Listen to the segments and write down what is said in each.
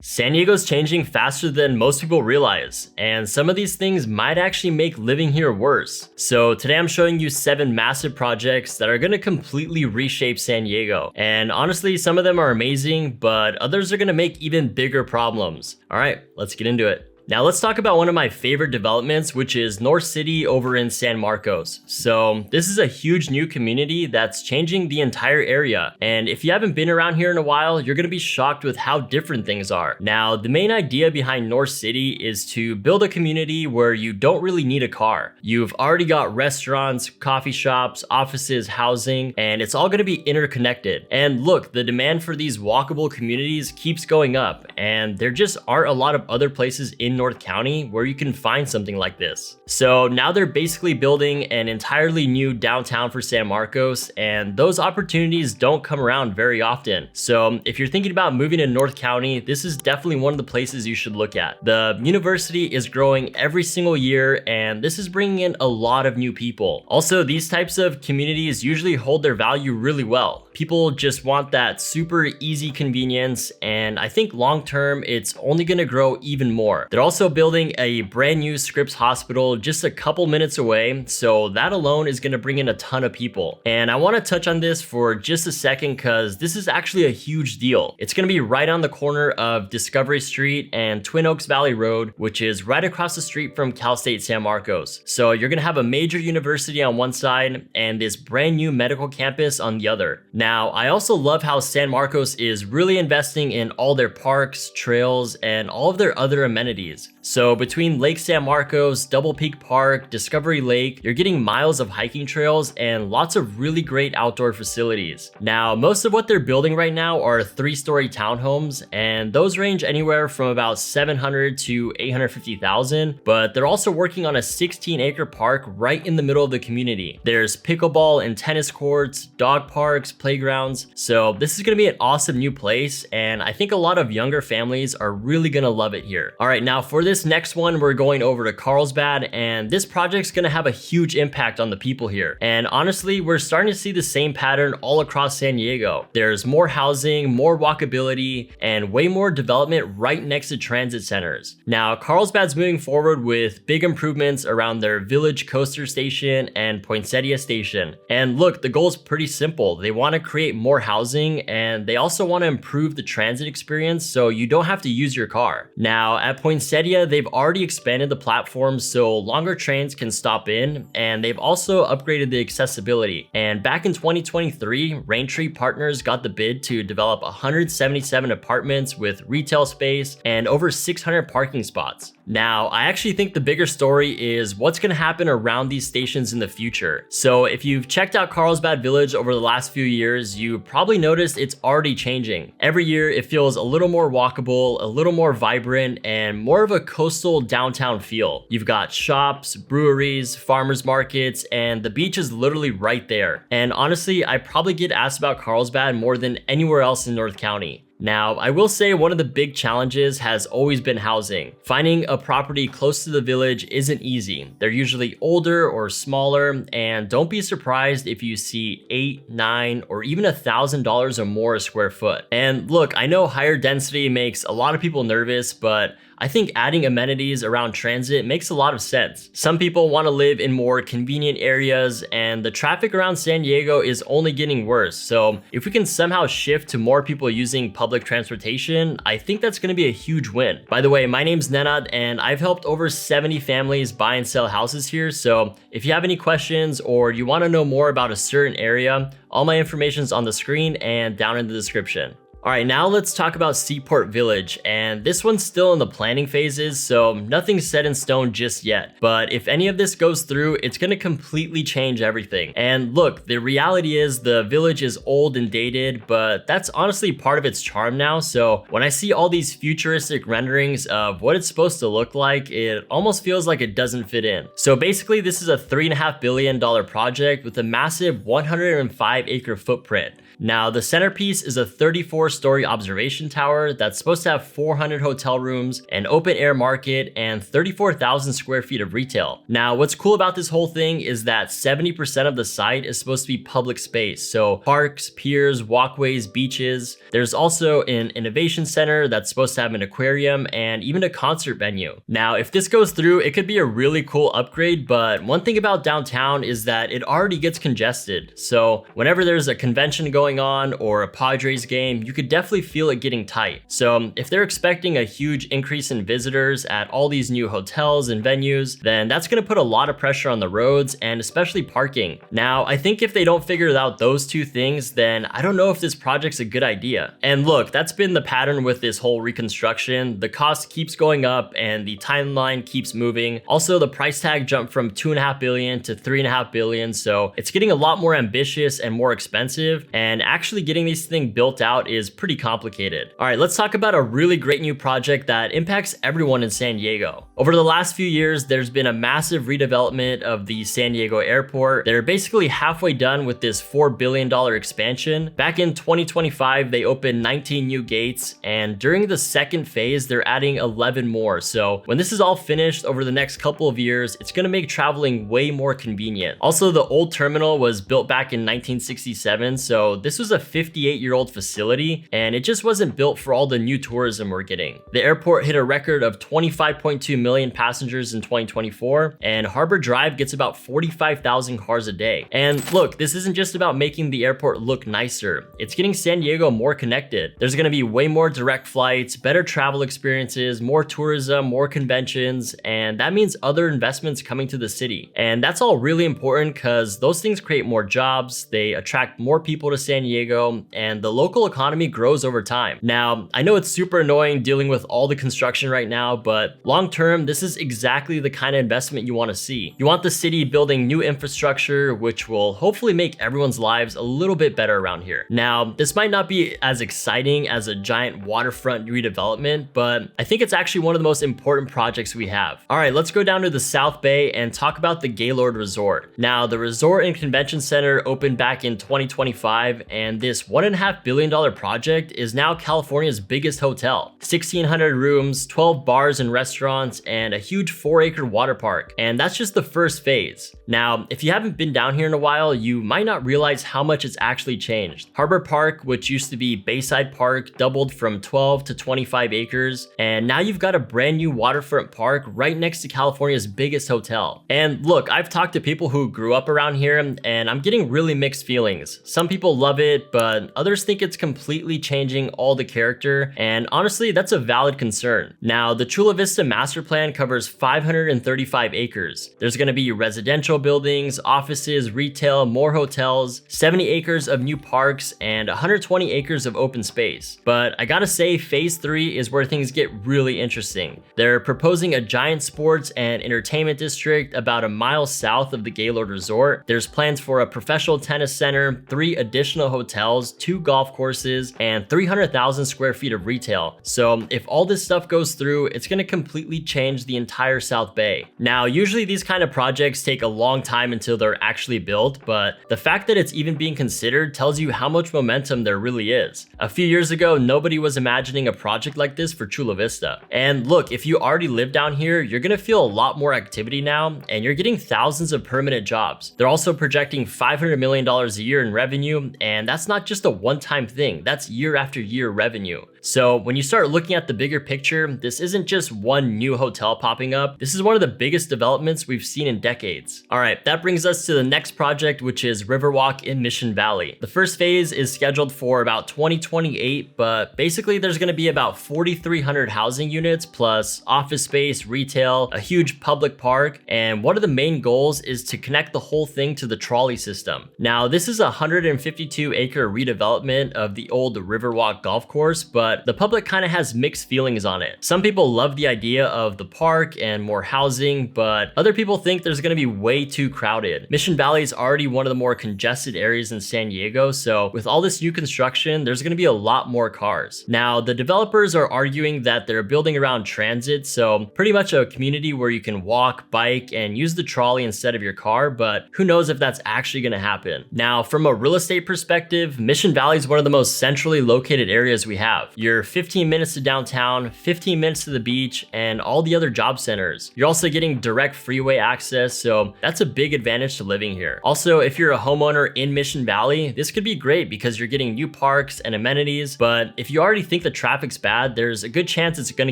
San Diego's changing faster than most people realize, and some of these things might actually make living here worse. So today I'm showing you 7 massive projects that are going to completely reshape San Diego. And honestly, some of them are amazing, but others are going to make even bigger problems. All right, let's get into it. Now let's talk about one of my favorite developments, which is North City over in San Marcos. So this is a huge new community that's changing the entire area. And if you haven't been around here in a while, you're gonna be shocked with how different things are. Now, the main idea behind North City is to build a community where you don't really need a car. You've already got restaurants, coffee shops, offices, housing, and it's all gonna be interconnected. And look, the demand for these walkable communities keeps going up, and there just aren't a lot of other places in North County where you can find something like this. So now they're basically building an entirely new downtown for San Marcos, and those opportunities don't come around very often. So if you're thinking about moving to North County, this is definitely one of the places you should look at. The university is growing every single year, and this is bringing in a lot of new people. Also, these types of communities usually hold their value really well. People just want that super easy convenience, and I think long term it's only gonna grow even more. They're also building a brand new Scripps hospital just a couple minutes away, so that alone is gonna bring in a ton of people. And I wanna touch on this for just a second because this is actually a huge deal. It's gonna be right on the corner of Discovery Street and Twin Oaks Valley Road, which is right across the street from Cal State San Marcos. So you're gonna have a major university on one side and this brand new medical campus on the other. Now, I also love how San Marcos is really investing in all their parks, trails, and all of their other amenities. So between Lake San Marcos, Double Peak Park, Discovery Lake, you're getting miles of hiking trails and lots of really great outdoor facilities. Now, most of what they're building right now are 3-story townhomes, and those range anywhere from about 700 to 850,000, but they're also working on a 16-acre park right in the middle of the community. There's pickleball and tennis courts, dog parks, playgrounds. So this is gonna be an awesome new place, and I think a lot of younger families are really gonna love it here. All right, now for this next one, we're going over to Carlsbad, and this project's gonna have a huge impact on the people here. And honestly, we're starting to see the same pattern all across San Diego. There's more housing, more walkability, and way more development right next to transit centers. Now, Carlsbad's moving forward with big improvements around their Village Coaster Station and Poinsettia Station. And look, the goal is pretty simple. They want to create more housing, and they also want to improve the transit experience so you don't have to use your car. Now, at Poinsettia, they've already expanded the platform so longer trains can stop in, and they've also upgraded the accessibility. And back in 2023, Raintree Partners got the bid to develop 177 apartments with retail space and over 600 parking spots. Now, I actually think the bigger story is what's gonna happen around these stations in the future. So if you've checked out Carlsbad Village over the last few years, you probably noticed it's already changing. Every year, it feels a little more walkable, a little more vibrant, and more of a coastal downtown feel. You've got shops, breweries, farmers markets, and the beach is literally right there. And honestly, I probably get asked about Carlsbad more than anywhere else in North County. Now, I will say one of the big challenges has always been housing. Finding a property close to the village isn't easy. They're usually older or smaller, and don't be surprised if you see $8, $9, or even $1,000 or more a square foot. And look, I know higher density makes a lot of people nervous, but I think adding amenities around transit makes a lot of sense. Some people want to live in more convenient areas, and the traffic around San Diego is only getting worse. So if we can somehow shift to more people using public transportation, I think that's going to be a huge win. By the way, my name's Nenad, and I've helped over 70 families buy and sell houses here. So if you have any questions or you want to know more about a certain area, all my information is on the screen and down in the description. All right, now let's talk about Seaport Village, and this one's still in the planning phases, so nothing's set in stone just yet. But if any of this goes through, it's gonna completely change everything. And look, the reality is the village is old and dated, but that's honestly part of its charm now. So when I see all these futuristic renderings of what it's supposed to look like, it almost feels like it doesn't fit in. So basically, this is a $3.5 billion project with a massive 105-acre footprint. Now, the centerpiece is a 34 4-story observation tower that's supposed to have 400 hotel rooms, an open air market, and 34,000 square feet of retail. Now, what's cool about this whole thing is that 70% of the site is supposed to be public space, so parks, piers, walkways, beaches. There's also an innovation center that's supposed to have an aquarium and even a concert venue. Now, if this goes through, it could be a really cool upgrade, but one thing about downtown is that it already gets congested. So whenever there's a convention going on or a Padres game, you could definitely feel it getting tight. So if they're expecting a huge increase in visitors at all these new hotels and venues, then that's going to put a lot of pressure on the roads and especially parking. Now, I think if they don't figure out those two things, then I don't know if this project's a good idea. And look, that's been the pattern with this whole reconstruction. The cost keeps going up and the timeline keeps moving. Also, the price tag jumped from $2.5 billion to $3.5 billion, so it's getting a lot more ambitious and more expensive, and actually getting these things built out is pretty complicated. All right, let's talk about a really great new project that impacts everyone in San Diego. Over the last few years, there's been a massive redevelopment of the San Diego airport. They're basically halfway done with this $4 billion expansion. Back in 2025, they opened 19 new gates, and during the second phase, they're adding 11 more. So when this is all finished over the next couple of years, it's gonna make traveling way more convenient. Also, the old terminal was built back in 1967, so this was a 58-year-old facility, and it just wasn't built for all the new tourism we're getting. The airport hit a record of 25.2 million passengers in 2024, and Harbor Drive gets about 45,000 cars a day. And look, this isn't just about making the airport look nicer, it's getting San Diego more connected. There's gonna be way more direct flights, better travel experiences, more tourism, more conventions, and that means other investments coming to the city. And that's all really important because those things create more jobs, they attract more people to San Diego, and the local economy grows over time. Now, I know it's super annoying dealing with all the construction right now, but long term, this is exactly the kind of investment you want to see. You want the city building new infrastructure, which will hopefully make everyone's lives a little bit better around here. Now, this might not be as exciting as a giant waterfront redevelopment, but I think it's actually one of the most important projects we have. All right, let's go down to the South Bay and talk about the Gaylord Resort. Now, the resort and convention center opened back in 2025, and this $1.5 billion project is now California's biggest hotel. 1,600 rooms, 12 bars and restaurants, and a huge 4-acre water park. And that's just the first phase. Now, if you haven't been down here in a while, you might not realize how much it's actually changed. Harbor Park, which used to be Bayside Park, doubled from 12 to 25 acres, and now you've got a brand new waterfront park right next to California's biggest hotel. And look, I've talked to people who grew up around here, and I'm getting really mixed feelings. Some people love it, but others think it's completely changing all the character, and honestly, that's a valid concern. Now, the Chula Vista master plan covers 535 acres. There's gonna be residential buildings, offices, retail, more hotels, 70 acres of new parks, and 120 acres of open space. But I gotta say, phase 3 is where things get really interesting. They're proposing a giant sports and entertainment district about a mile south of the Gaylord Resort. There's plans for a professional tennis center, 3 additional hotels, 2 golf courses, and 300,000 square feet of retail. So if all this stuff goes through, it's gonna completely change the entire South Bay. Now, usually these kind of projects take a long time until they're actually built, but the fact that it's even being considered tells you how much momentum there really is. A few years ago, nobody was imagining a project like this for Chula Vista. And look, if you already live down here, you're gonna feel a lot more activity now, and you're getting thousands of permanent jobs. They're also projecting $500 million a year in revenue, and that's not just a one-time thing, that's year after year revenue. So when you start looking at the bigger picture, this isn't just one new hotel popping up. This is one of the biggest developments we've seen in decades. All right, that brings us to the next project, which is Riverwalk in Mission Valley. The first phase is scheduled for about 2028, but basically there's gonna be about 4,300 housing units plus office space, retail, a huge public park, and one of the main goals is to connect the whole thing to the trolley system. Now, this is a 152-acre redevelopment of the old Riverwalk golf course, but but the public kind of has mixed feelings on it. Some people love the idea of the park and more housing, but other people think there's going to be way too crowded. Mission Valley is already one of the more congested areas in San Diego, so with all this new construction, there's going to be a lot more cars. Now, the developers are arguing that they're building around transit, so pretty much a community where you can walk, bike, and use the trolley instead of your car, but who knows if that's actually going to happen. Now, from a real estate perspective, Mission Valley is one of the most centrally located areas we have. You're 15 minutes to downtown, 15 minutes to the beach, and all the other job centers. You're also getting direct freeway access, so that's a big advantage to living here. Also, if you're a homeowner in Mission Valley, this could be great because you're getting new parks and amenities, but if you already think the traffic's bad, there's a good chance it's gonna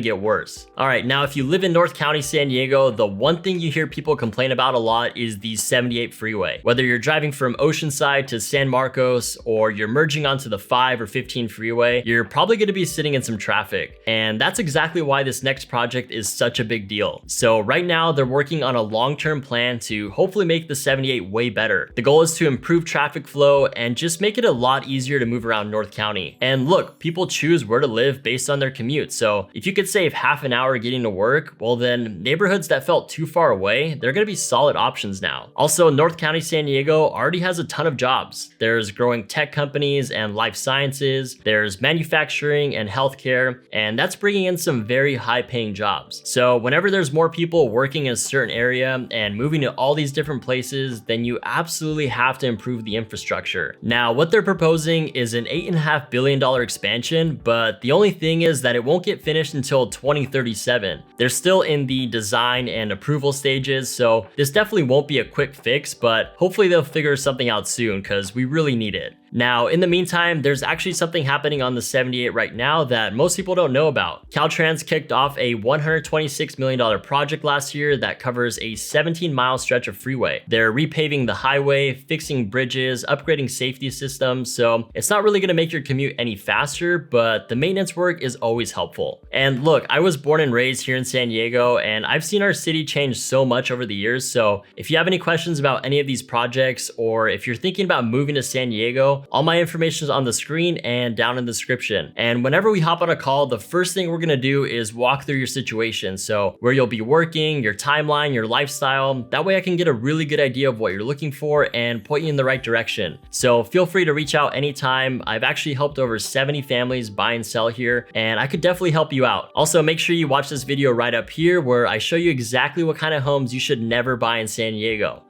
get worse. All right, now if you live in North County, San Diego, the one thing you hear people complain about a lot is the 78 freeway. Whether you're driving from Oceanside to San Marcos or you're merging onto the 5 or 15 freeway, you're probably gonna be sitting in some traffic. And that's exactly why this next project is such a big deal. So right now they're working on a long-term plan to hopefully make the 78 way better. The goal is to improve traffic flow and just make it a lot easier to move around North County. And look, people choose where to live based on their commute. So if you could save half an hour getting to work, well then neighborhoods that felt too far away, they're gonna be solid options now. Also, North County, San Diego already has a ton of jobs. There's growing tech companies and life sciences, there's manufacturing and healthcare, and that's bringing in some very high paying jobs. So whenever there's more people working in a certain area and moving to all these different places, then you absolutely have to improve the infrastructure. Now, what they're proposing is an $8.5 billion expansion, but the only thing is that it won't get finished until 2037. They're still in the design and approval stages, so this definitely won't be a quick fix, but hopefully they'll figure something out soon because we really need it. Now, in the meantime, there's actually something happening on the 78 right now that most people don't know about. Caltrans kicked off a $126 million project last year that covers a 17-mile stretch of freeway. They're repaving the highway, fixing bridges, upgrading safety systems, so it's not really gonna make your commute any faster, but the maintenance work is always helpful. And look, I was born and raised here in San Diego, and I've seen our city change so much over the years, so if you have any questions about any of these projects, or if you're thinking about moving to San Diego, all my information is on the screen and down in the description. And whenever we hop on a call, the first thing we're gonna do is walk through your situation. So where you'll be working, your timeline, your lifestyle. That way I can get a really good idea of what you're looking for and point you in the right direction. So feel free to reach out anytime. I've actually helped over 70 families buy and sell here, and I could definitely help you out. Also, make sure you watch this video right up here where I show you exactly what kind of homes you should never buy in San Diego.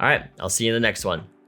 All right, I'll see you in the next one.